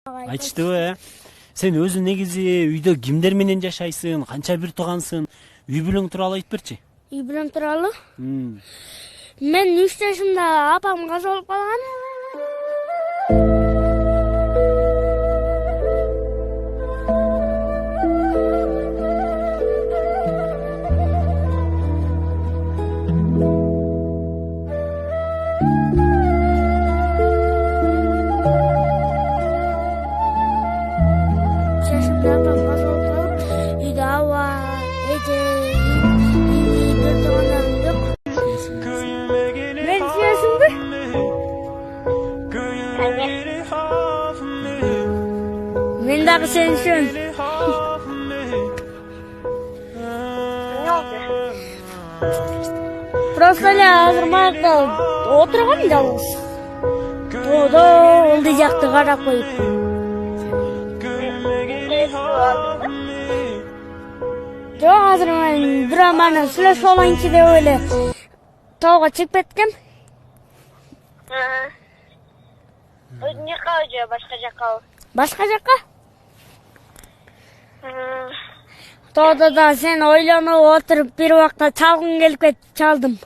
Айтыштыбы, Сен өзүң негизи үйдө кимдер менен жашайсың, канча бир туугансың, үй бүлөң тууралуу айтып берчи. Үй бүлөм тууралуу? Мен 3 жашымда апам каза болуп калган. Үйдө аба, эже, бир туугандарым жок. Мен сүйөсүңбү? Мен дагы сени сүйөм. Просто эле азыр маякта отургам жалгыз. Тоодо ылдый жакты карап коюп. Жок, азыр мен бирөө менен сүйлөшүп алайынчы деп эле тоого чыгып кеткем. Өзүң жаккабы же башка жаккабы? Башка жакка. Тоодо да сен ойлонуп отуруп бир убакта чалгың келип кетип чалдым.